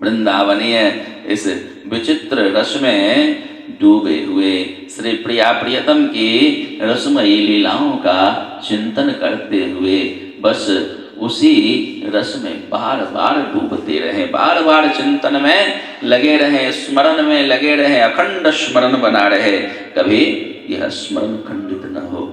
वृंदावनीय इस विचित्र रस में डूबे हुए श्री प्रिया प्रियतम की रसमयी लीलाओं का चिंतन करते हुए बस उसी रस में बार बार डूबते रहे, बार बार चिंतन में लगे रहे, स्मरण में लगे रहे, अखंड स्मरण बना रहे, कभी यह स्मरण खंडित न हो।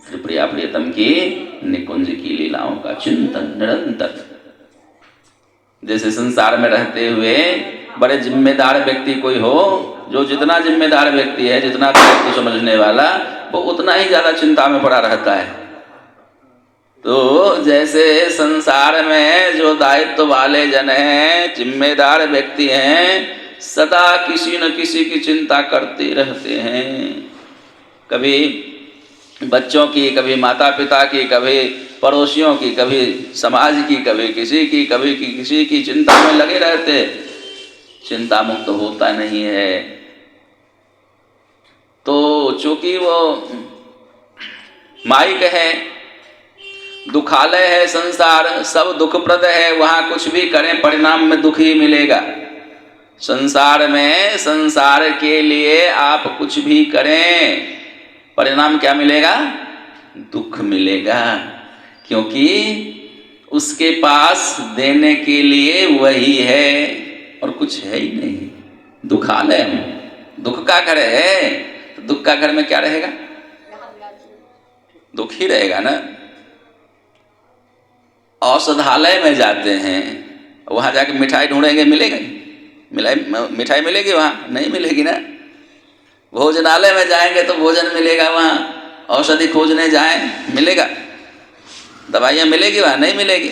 श्री प्रिया प्रियतम की निकुंज की लीलाओं का चिंतन निरंतर। जैसे संसार में रहते हुए बड़े जिम्मेदार व्यक्ति कोई हो, जो जितना जिम्मेदार व्यक्ति है, जितना दायित्व समझने वाला, वो उतना ही ज्यादा चिंता में पड़ा रहता है। तो जैसे संसार में जो दायित्व वाले जन हैं, जिम्मेदार व्यक्ति हैं, सदा किसी न किसी की चिंता करते रहते हैं। कभी बच्चों की, कभी माता पिता की, कभी पड़ोसियों की, कभी समाज की, कभी किसी की, कभी किसी की चिंता में लगे रहते, चिंता मुक्त होता नहीं है। तो चूंकि वो माइक है, दुखालय है, संसार सब दुखप्रद है, वहां कुछ भी करें परिणाम में दुख ही मिलेगा। संसार में, संसार के लिए आप कुछ भी करें, परिणाम क्या मिलेगा? दुख मिलेगा, क्योंकि उसके पास देने के लिए वही है और कुछ है ही नहीं। दुखालय में, दुख का घर है, तो दुख का घर में क्या रहेगा? दुख ही रहेगा ना। औषधालय में जाते हैं, वहां जाके मिठाई ढूंढेंगे, मिलेगा? मिठाई मिलेगी? वहां नहीं मिलेगी ना। भोजनालय में जाएंगे तो भोजन मिलेगा, वहां औषधि खोजने जाएं, मिलेगा? दवाइयाँ मिलेगी? वहाँ नहीं मिलेगी।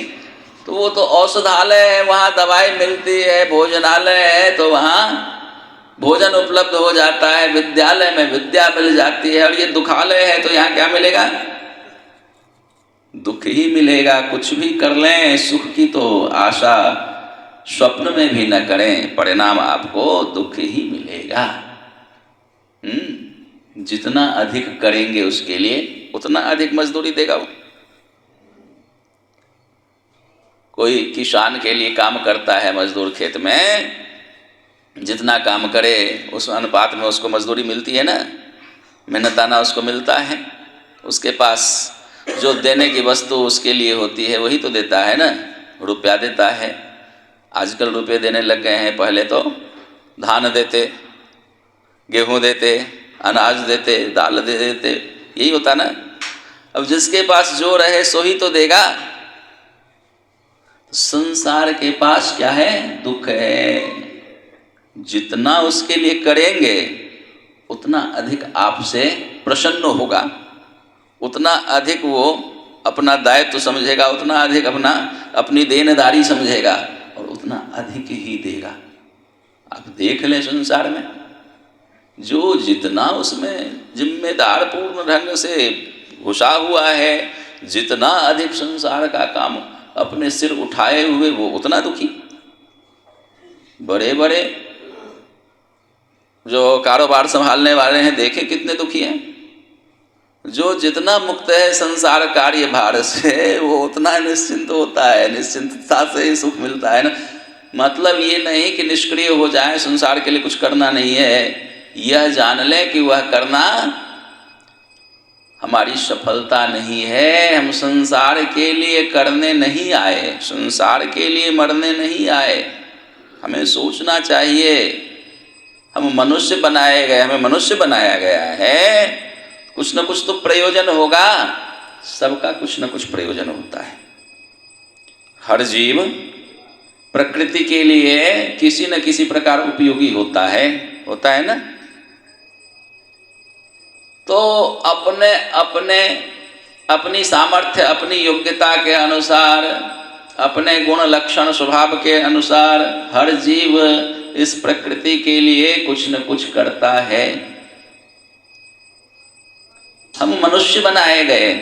तो वो तो औषधालय है, वहाँ दवाई मिलती है। भोजनालय है तो वहाँ भोजन उपलब्ध हो जाता है। विद्यालय में विद्या मिल जाती है। और ये दुखालय है तो यहाँ क्या मिलेगा? दुख ही मिलेगा। कुछ भी कर लें, सुख की तो आशा स्वप्न में भी न करें, परिणाम आपको दुख ही मिलेगा। जितना अधिक करेंगे उसके लिए उतना अधिक मजदूरी देगा वो। कोई किसान के लिए काम करता है, मजदूर खेत में, जितना काम करे उस अनुपात में उसको मजदूरी मिलती है ना, मेहनताना उसको मिलता है। उसके पास जो देने की वस्तु उसके लिए होती है वही तो देता है ना, रुपया देता है। आजकल रुपये देने लग गए हैं, पहले तो धान देते, गेहूँ देते, अनाज देते, दाल दे देते, यही होता ना। अब जिसके पास जो रहे सो ही तो देगा। संसार के पास क्या है? दुख है। जितना उसके लिए करेंगे उतना अधिक आपसे प्रसन्न होगा, उतना अधिक वो अपना दायित्व समझेगा, उतना अधिक अपनी देनदारी समझेगा और उतना अधिक ही देगा। आप देख लें संसार में जो जितना उसमें जिम्मेदार पूर्ण ढंग से घुसा हुआ है, जितना अधिक संसार का काम अपने सिर उठाए हुए, वो उतना दुखी। बड़े बड़े जो कारोबार संभालने वाले हैं, देखें कितने दुखी हैं। जो जितना मुक्त है संसार कार्य भार से, वो उतना निश्चिंत होता है, निश्चिंतता से ही सुख मिलता है ना। मतलब ये नहीं कि निष्क्रिय हो जाए, संसार के लिए कुछ करना नहीं है। यह जान ले कि वह करना हमारी सफलता नहीं है। हम संसार के लिए करने नहीं आए, संसार के लिए मरने नहीं आए। हमें सोचना चाहिए, हम मनुष्य बनाए गए, हमें मनुष्य बनाया गया है, कुछ न कुछ तो प्रयोजन होगा। सबका कुछ न कुछ प्रयोजन होता है। हर जीव प्रकृति के लिए किसी न किसी प्रकार उपयोगी होता है ना। तो अपनी सामर्थ्य, अपनी योग्यता के अनुसार, अपने गुण लक्षण स्वभाव के अनुसार हर जीव इस प्रकृति के लिए कुछ न कुछ करता है। हम मनुष्य बनाए गए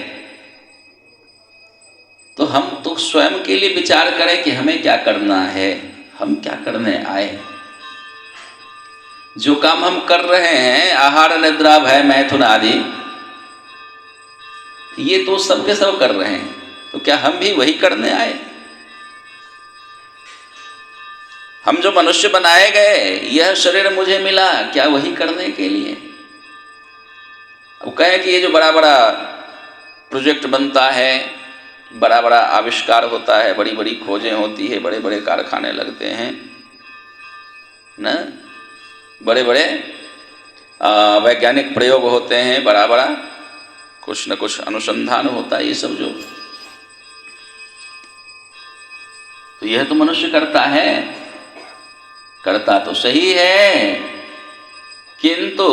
तो हम तो स्वयं के लिए विचार करें कि हमें क्या करना है, हम क्या करने आए। जो काम हम कर रहे हैं, आहार निद्रा भय मैथुन आदि, ये तो सबके सब कर रहे हैं, तो क्या हम भी वही करने आए? हम जो मनुष्य बनाए गए, यह शरीर मुझे मिला क्या वही करने के लिए? अब कहे कि ये जो बड़ा बड़ा प्रोजेक्ट बनता है, बड़ा बड़ा आविष्कार होता है, बड़ी बड़ी खोजें होती है, बड़े बड़े कारखाने लगते हैं ना, बड़े बड़े वैज्ञानिक प्रयोग होते हैं, बड़ा बड़ा कुछ न कुछ अनुसंधान होता है, ये सब जो, तो यह तो मनुष्य करता है, करता तो सही है, किंतु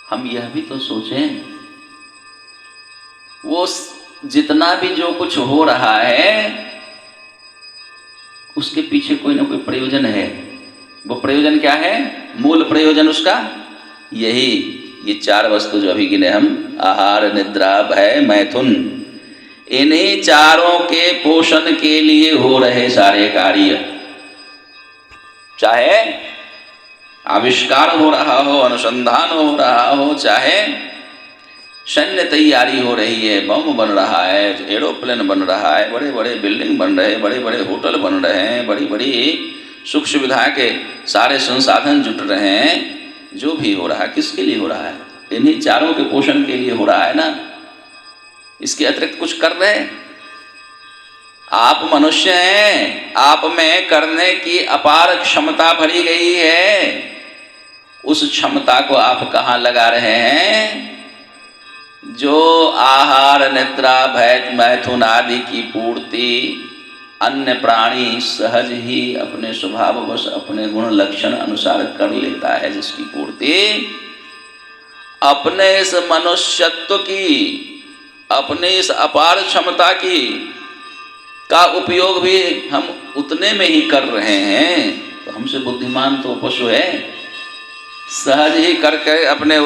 हम यह भी तो सोचें, वो जितना भी जो कुछ हो रहा है उसके पीछे कोई ना कोई प्रयोजन है। वो प्रयोजन क्या है? मूल प्रयोजन उसका यही, ये चार वस्तु जो अभी गिने हम, आहार, निद्रा, भय, मैथुन, इन्हीं चारों के पोषण के लिए हो रहे सारे कार्य, चाहे आविष्कार हो रहा हो, अनुसंधान हो रहा हो, चाहे सैन्य तैयारी हो रही है, बम बन रहा है, एरोप्लेन बन रहा है, बड़े बड़े बिल्डिंग बन रहे हैं, बड़े बड़े होटल बन रहे हैं, बड़ी बड़ी सुख सुविधा के सारे संसाधन जुट रहे हैं, जो भी हो रहा है किसके लिए हो रहा है? इन्हीं चारों के पोषण के लिए हो रहा है ना, इसके अतिरिक्त कुछ कर रहे हैं? आप मनुष्य हैं, आप में करने की अपार क्षमता भरी गई है, उस क्षमता को आप कहाँ लगा रहे हैं? जो आहार, निद्रा, भय, मैथुन आदि की पूर्ति अन्य प्राणी सहज ही अपने स्वभाववश अपने गुण लक्षण अनुसार कर लेता है, जिसकी पूर्ति अपने इस मनुष्यत्व की, अपने इस अपार क्षमता की का उपयोग भी हम उतने में ही कर रहे हैं, तो हमसे बुद्धिमान तो पशु है, सहज ही करके अपने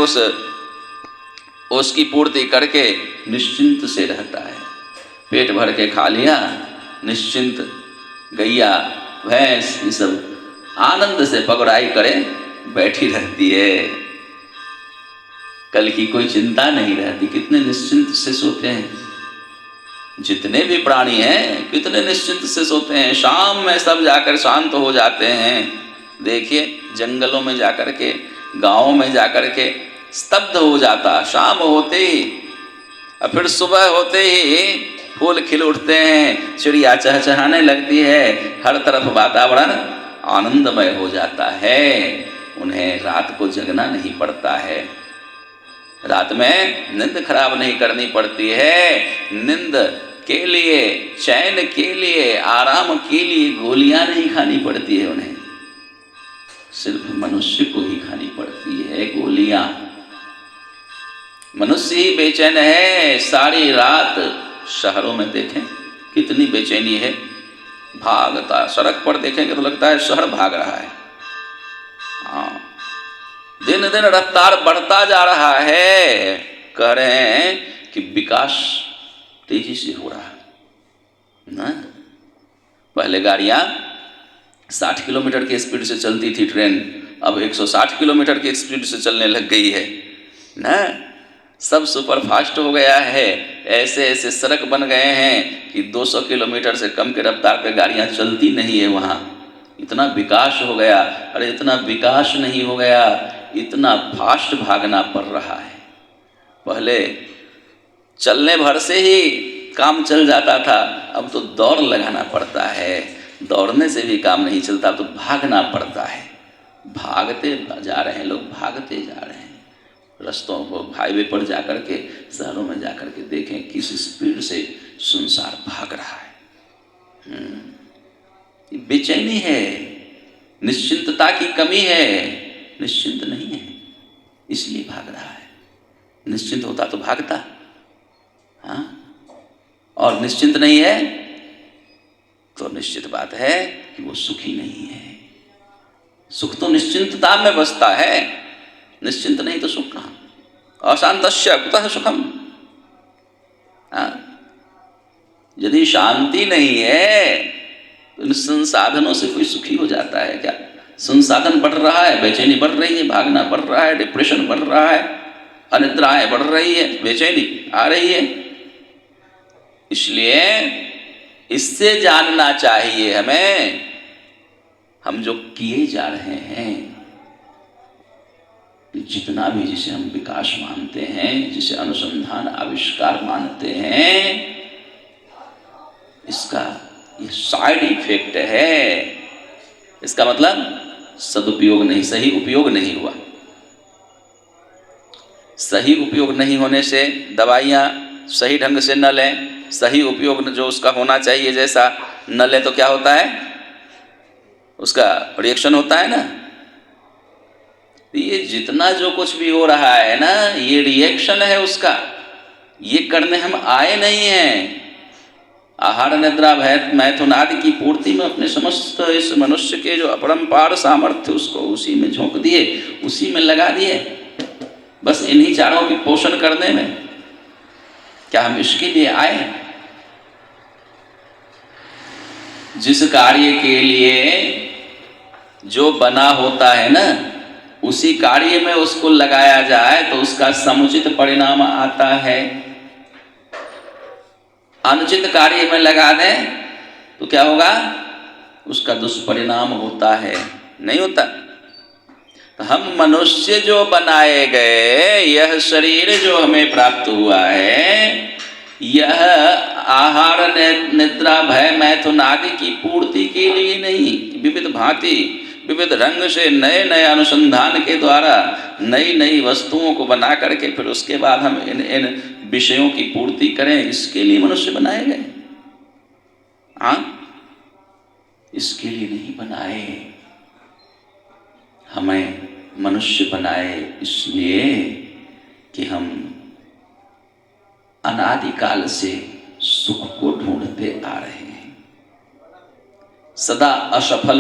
उसकी पूर्ति करके निश्चिंत से रहता है। पेट भर के खा लिया, निश्चिंत, गैया, भैंस, ये सब आनंद से पगड़ाई करे बैठी रहती है, कल की कोई चिंता नहीं रहती। कितने निश्चिंत से सोते हैं, जितने भी प्राणी हैं कितने निश्चिंत से सोते हैं। शाम में सब जाकर शांत हो जाते हैं। देखिए जंगलों में जाकर के, गाँवों में जाकर के स्तब्ध हो जाता, शाम होते ही, और फिर सुबह होते ही फूल खिल उठते हैं, चिड़िया चहचहाने लगती है, हर तरफ वातावरण आनंदमय हो जाता है। उन्हें रात को जगना नहीं पड़ता है, रात में नींद खराब नहीं करनी पड़ती है। नींद के लिए, चैन के लिए, आराम के लिए गोलियां नहीं खानी पड़ती है उन्हें, सिर्फ मनुष्य को ही खानी पड़ती है गोलियां। मनुष्य ही बेचैन है सारी रात। शहरों में देखें कितनी बेचैनी है, भागता, सड़क पर देखेंगे तो लगता है शहर भाग रहा है। हाँ, दिन दिन रफ्तार बढ़ता जा रहा है। कह रहे हैं कि विकास तेजी से हो रहा है ना। पहले गाड़ियां 60 किलोमीटर की स्पीड से चलती थी ट्रेन, अब 160 किलोमीटर की स्पीड से चलने लग गई है ना। सब सुपर फास्ट हो गया है, ऐसे ऐसे सड़क बन गए हैं कि 200 किलोमीटर से कम के रफ्तार पे गाड़ियां चलती नहीं है वहाँ। इतना विकास हो गया। अरे इतना विकास नहीं हो गया, इतना फास्ट भागना पड़ रहा है। पहले चलने भर से ही काम चल जाता था, अब तो दौड़ लगाना पड़ता है। दौड़ने से भी काम नहीं चलता, तो भागना पड़ता है। भागते जा रहे हैं लोग, भागते जा रहे हैं। रस्तों को, हाईवे पर जाकर के, शहरों में जाकर के देखें किस स्पीड से संसार भाग रहा है। बेचैनी है, निश्चिंतता की कमी है, निश्चिंत नहीं है इसलिए भाग रहा है। निश्चिंत होता तो भागता। हाँ, और निश्चिंत नहीं है तो निश्चित बात है कि वो सुखी नहीं है। सुख तो निश्चिंतता में बसता है, निश्चिंत नहीं तो सुख कहाँ। अशांतस्य कुतः सुखम। यदि शांति नहीं है तो इन संसाधनों से कोई सुखी हो जाता है क्या? संसाधन बढ़ रहा है, बेचैनी बढ़ रही है, भागना बढ़ रहा है, डिप्रेशन बढ़ रहा है, अनिद्राएं बढ़ रही है, बेचैनी आ रही है। इसलिए इससे जानना चाहिए हमें, हम जो किए जा रहे हैं, जितना भी जिसे हम विकास मानते हैं, जिसे अनुसंधान आविष्कार मानते हैं, इसका ये साइड इफेक्ट है। इसका मतलब सदुपयोग नहीं, सही उपयोग नहीं हुआ। सही उपयोग नहीं होने से दवाइयाँ सही ढंग से न लें, सही उपयोग जो उसका होना चाहिए जैसा न लें, तो क्या होता है, उसका रिएक्शन होता है ना। ये जितना जो कुछ भी हो रहा है ना, ये रिएक्शन है उसका। ये करने हम आए नहीं हैं। आहार निद्रा भय मैथुन आदि की पूर्ति में अपने समस्त इस मनुष्य के जो अपरंपार सामर्थ्य, उसको उसी में झोंक दिए, उसी में लगा दिए, बस इन्हीं चारों की पोषण करने में। क्या हम इसके लिए आए? जिस कार्य के लिए जो बना होता है ना, उसी कार्य में उसको लगाया जाए तो उसका समुचित परिणाम आता है। अनुचित कार्य में लगा दें तो क्या होगा, उसका दुष्परिणाम होता है, नहीं होता। तो हम मनुष्य जो बनाए गए, यह शरीर जो हमें प्राप्त हुआ है, यह आहार निद्रा भय मैथुन आदि की पूर्ति के लिए नहीं, विविध भांति विविध रंग से नए नए अनुसंधान के द्वारा नई नई वस्तुओं को बना करके फिर उसके बाद हम इन विषयों की पूर्ति करें, इसके लिए मनुष्य बनाए गए। हाँ, इसके लिए नहीं बनाए। हमें मनुष्य बनाए इसलिए कि हम अनादिकाल से सुख को ढूंढते आ रहे हैं, सदा असफल